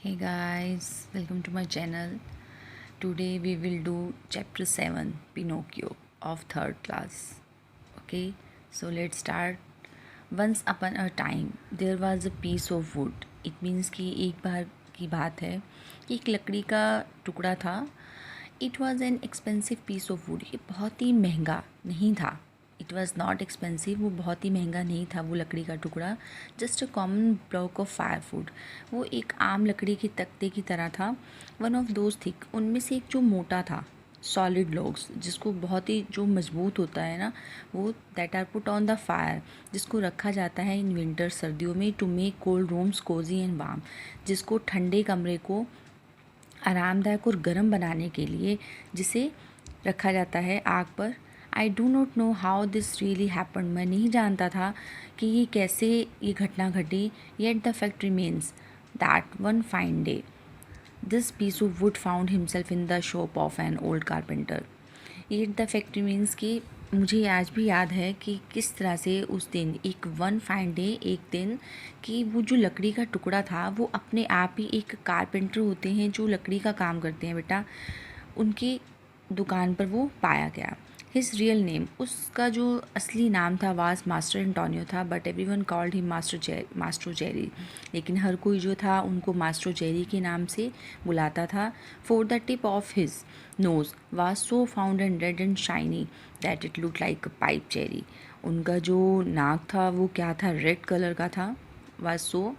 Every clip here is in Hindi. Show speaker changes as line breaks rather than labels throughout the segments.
Hey guys, welcome to my channel. Today we will do chapter 7 Pinocchio of 3rd class. Okay, so let's start. Once upon a time there was a piece of wood. It means कि एक बार की बात है कि एक लकड़ी का टुकड़ा था. It was an expensive piece of wood. ये बहुत ही महंगा नहीं था. It was not expensive. वो बहुत ही महंगा नहीं था वो लकड़ी का टुकड़ा. Just a common block of fire would. वो एक आम लकड़ी के तख्ते की तरह था. One of those thick. उनमें से एक जो मोटा था. सॉलिड लॉग्स जिसको बहुत ही जो मजबूत होता है ना वो that are put on the fire. जिसको रखा जाता है इन विंटर सर्दियों में to make cold rooms cozy and warm. जिसको ठंडे कमरे को आरामदायक और गर्म बनाने के लिए जिसे रखा जाता है आग पर. I do not know how this really happen. मैं नहीं जानता था कि ये कैसे ये घटना घटी. Yet the fact remains that one fine day this piece of wood found himself in the shop of an old carpenter. Yet the fact remains कि मुझे आज भी याद है कि किस तरह से उस दिन एक वन फाइन डे एक दिन कि वो जो लकड़ी का टुकड़ा था वो अपने आप ही एक कारपेंटर होते हैं जो लकड़ी का काम करते हैं बेटा उनकी दुकान पर वो पाया गया. हिज रियल नेम उसका जो असली नाम था वाज मास्टर एंटोनियो था. But everyone called him master Jerry. लेकिन हर कोई जो था उनको मास्टर जेरी के नाम से बुलाता था. For the tip of his nose was so found and red and shiny that it look like a pipe cherry. उनका जो नाक था वो क्या था रेड कलर का था. वाज सो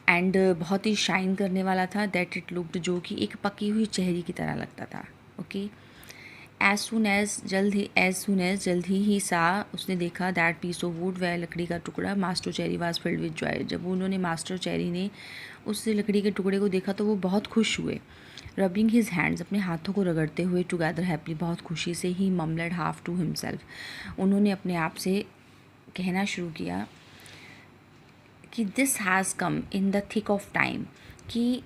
एंड बहुत ही शाइन करने वाला था. दैट इट लुक्ड जो कि एक पकी हुई चेहरी की तरह लगता था. ओके. एज सुन एज जल्द ही सा उसने देखा दैट पीस ऑफ वुड वह लकड़ी का टुकड़ा. Master cherry was filled with Joy. जब उन्होंने मास्टर चेरी ने उस लकड़ी के टुकड़े को देखा तो वो बहुत खुश हुए. रबिंग हिज हैंड्स अपने हाथों को रगड़ते हुए टुगेदर हैप्पी बहुत खुशी से ही ममलेड हाफ टू हिमसेल्फ. उन्होंने अपने आप से कहना शुरू किया कि this has come in the thick of time. कि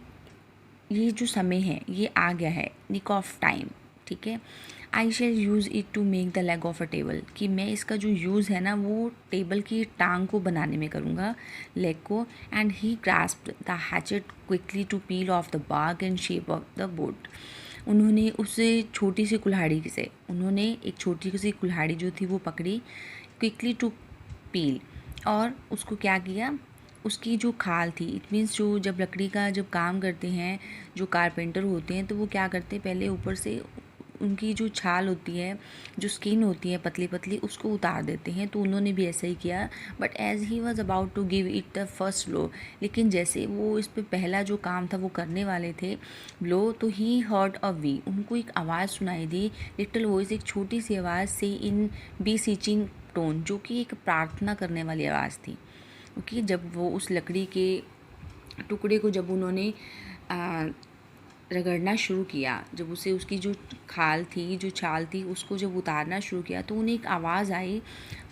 ये जो समय है ये आ गया है निक ऑफ टाइम. ठीक है. I shall use it to make the leg of a table. कि मैं इसका जो यूज़ है ना वो टेबल की टांग को बनाने में करूँगा लेग को. And he grasped the hatchet quickly to peel off the bark and shape of the wood. उन्होंने उससे छोटी सी कुल्हाड़ी से उन्होंने एक छोटी सी कुल्हाड़ी जो थी वो पकड़ी. क्विकली टू पील और उसको क्या किया उसकी जो खाल थी. इट मीन्स जो जब लकड़ी का जब काम करते हैं जो कारपेंटर होते हैं तो वो क्या करते हैं पहले ऊपर से उनकी जो छाल होती है जो स्किन होती है पतली पतली उसको उतार देते हैं. तो उन्होंने भी ऐसा ही किया. But as he was about to give it the first blow. लेकिन जैसे वो इस पर पहला जो काम था वो करने वाले थे ब्लो तो ही हर्ड अ वी. उनको एक आवाज़ सुनाई दी. लिटिल वॉइस एक छोटी सी आवाज़ से इन बी सीचिंग टोन जो कि एक प्रार्थना करने वाली आवाज़ थी. ओके. जब वो उस लकड़ी के टुकड़े को जब उन्होंने रगड़ना शुरू किया जब उसे उसकी जो खाल थी जो छाल थी उसको जब उतारना शुरू किया तो उन्हें एक आवाज़ आई.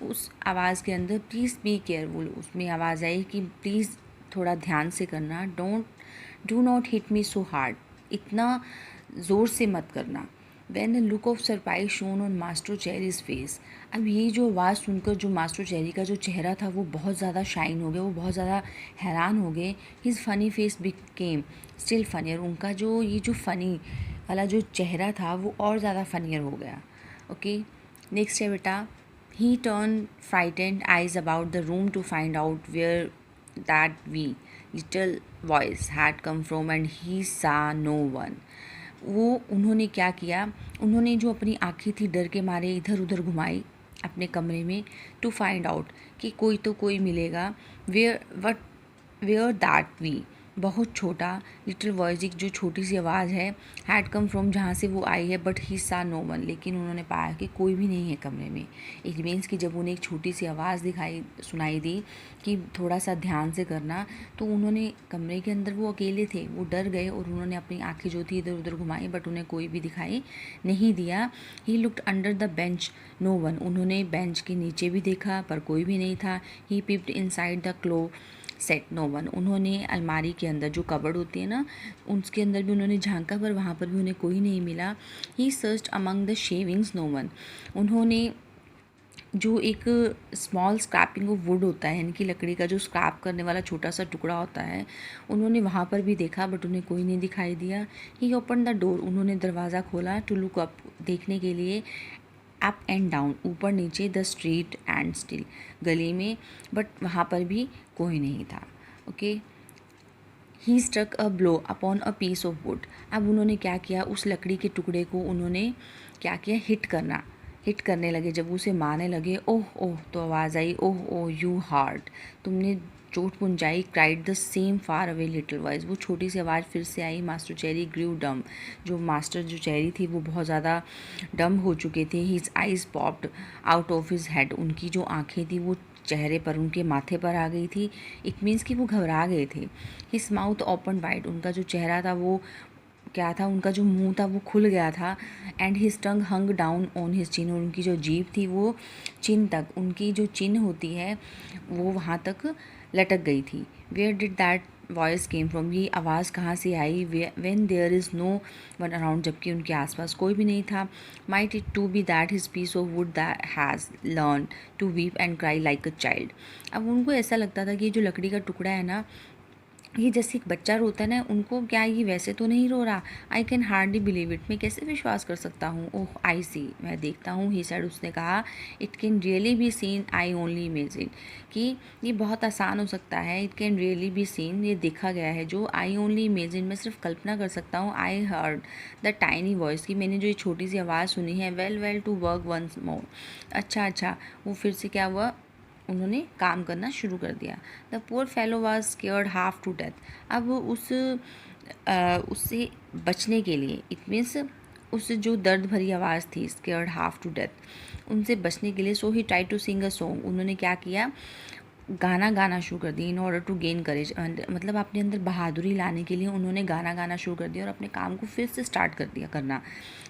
उस आवाज़ के अंदर प्लीज़ बी केयरफुल. उसमें आवाज़ आई कि प्लीज़ थोड़ा ध्यान से करना. Do not hit me so hard. इतना ज़ोर से मत करना. When a look of surprise shown on master cherries face. अब ये जो आवाज़ सुनकर जो मास्टर चेरी का जो चेहरा था वो बहुत ज़्यादा शाइन हो गया. वो बहुत ज़्यादा हैरान हो गए. His funny face became still funnier. उनका जो ये जो फ़नी वाला जो चेहरा था वो और ज़्यादा फनियर हो गया. ओके. नेक्स्ट है बेटा. He turn frightened eyes about the room to find out where that wee little voice had come from and he saw no one. वो उन्होंने क्या किया उन्होंने जो अपनी आँखें थी डर के मारे इधर उधर घुमाई अपने कमरे में टू फाइंड आउट कि कोई तो कोई मिलेगा. वेयर दैट वी बहुत छोटा लिटिल वॉइस एक जो छोटी सी आवाज़ है हैड कम फ्रॉम जहाँ से वो आई है. But he saw no one. लेकिन उन्होंने पाया कि कोई भी नहीं है कमरे में. इट मीन्स कि जब उन्हें एक छोटी सी आवाज़ सुनाई दी कि थोड़ा सा ध्यान से करना तो उन्होंने कमरे के अंदर वो अकेले थे. वो डर गए और उन्होंने अपनी आँखें जो थी इधर उधर घुमाई बट उन्हें कोई भी दिखाई नहीं दिया. He looked under the bench no one. उन्होंने बेंच के नीचे भी देखा पर कोई भी नहीं था. He peeped inside the closet no one. उन्होंने अलमारी के अंदर जो कबर्ड होती है ना उसके अंदर भी उन्होंने झांका पर वहाँ पर भी उन्हें कोई नहीं मिला. He searched among the shavings no one. उन्होंने जो एक स्मॉल स्क्रैपिंग ऑफ वुड होता है, यानी कि लकड़ी का जो स्क्रैप करने वाला छोटा सा टुकड़ा होता है, उन्होंने वहाँ पर भी देखा बट उन्हें कोई नहीं दिखाई दिया। ही ओपन द डोर, उन्होंने दरवाज़ा खोला, टू लुक अप, देखने के लिए, अप एंड डाउन, ऊपर नीचे, द स्ट्रीट एंड स्टिल, गली में, बट वहाँ पर भी कोई नहीं था। Okay, he struck a blow upon a piece of wood, अब उन्होंने क्या किया, उस लकड़ी के टुकड़े को उन्होंने क्या किया, हिट करने लगे। जब उसे मारने लगे, ओह ओह, तो आवाज़ आई, ओह ओह यू हार्ट, तुमने चोट पुंजाई, cried the same far away little voice, वो छोटी सी आवाज़ फिर से आई। मास्टर चेरी ग्रीव डम, जो मास्टर जो चेरी थी वो बहुत ज़्यादा डम हो चुके थे। His eyes popped out of his head, उनकी जो आँखें थी वो चेहरे पर, उनके माथे पर आ गई थी। इट मीन्स कि वो घबरा गए थे। हिज माउथ ओपन वाइड, उनका जो चेहरा था वो क्या था, उनका जो मुंह था वो खुल गया था। And his tongue hung down on his chin, और उनकी जो जीभ थी वो चिन तक, उनकी जो चिन होती है वो वहाँ तक लटक गई थी। Where did that voice came from, ये आवाज़ कहाँ से आई, when there is no one around, जबकि उनके आसपास कोई भी नहीं था। Might it to be that his piece of wood that has learn to weep and cry like a child, अब उनको ऐसा लगता था कि जो लकड़ी का टुकड़ा है ना, ये जैसे एक बच्चा रोता है ना, उनको क्या ये वैसे तो नहीं रो रहा, I can hardly believe it, मैं कैसे विश्वास कर सकता हूँ, ओह आई सी, मैं देखता हूँ, ही सैड, उसने कहा, it can really be seen, I only imagine, कि ये बहुत आसान हो सकता है, it can really be seen, ये देखा गया है, जो आई ओनली इमेजिन, मैं सिर्फ कल्पना कर सकता हूँ, I heard the tiny voice, की मैंने जो ये छोटी सी आवाज़ सुनी है, well well to work once more, अच्छा अच्छा, वो फिर से क्या हुआ, उन्होंने काम करना शुरू कर दिया। The poor fellow was scared half to death, अब उससे बचने के लिए, इट मीन्स उस जो दर्द भरी आवाज़ थी, स्केयर्ड हाफ टू डेथ, उनसे बचने के लिए, so he try to sing a song, उन्होंने क्या किया, गाना गाना शुरू कर दिया। In order to gain courage, मतलब अपने अंदर बहादुरी लाने के लिए उन्होंने गाना गाना शुरू कर दिया और अपने काम को फिर से स्टार्ट कर दिया करना।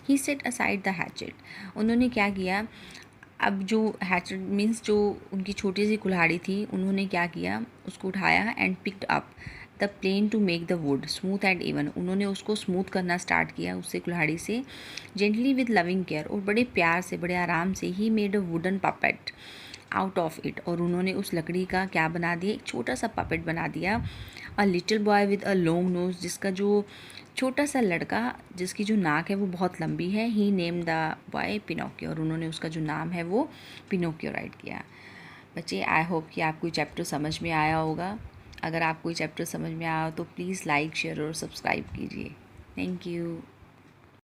ही सेट असाइड द हैचेट, उन्होंने क्या किया, अब जो हैचेट मीन्स जो उनकी छोटी सी कुल्हाड़ी थी, उन्होंने क्या किया, उसको उठाया and picked up the plane to make the wood smooth and even, उन्होंने उसको स्मूथ करना स्टार्ट किया उससे कुल्हाड़ी से, जेंटली विद लविंग केयर, और बड़े प्यार से, बड़े आराम से, he made a wooden puppet out of it, और उन्होंने उस लकड़ी का क्या बना दिया, एक छोटा सा पपेट बना दिया। A little boy with a long nose, जिसका जो छोटा सा लड़का जिसकी जो नाक है वो बहुत लंबी है, ही नेम द बॉय पिनोकियो, और उन्होंने उसका जो नाम है वो पिनोकियो राइट किया। बच्चे, आई होप कि आपको ये चैप्टर समझ में आया होगा। अगर आपको ये चैप्टर समझ में आया हो तो प्लीज़ लाइक शेयर और सब्सक्राइब कीजिए। Thank you.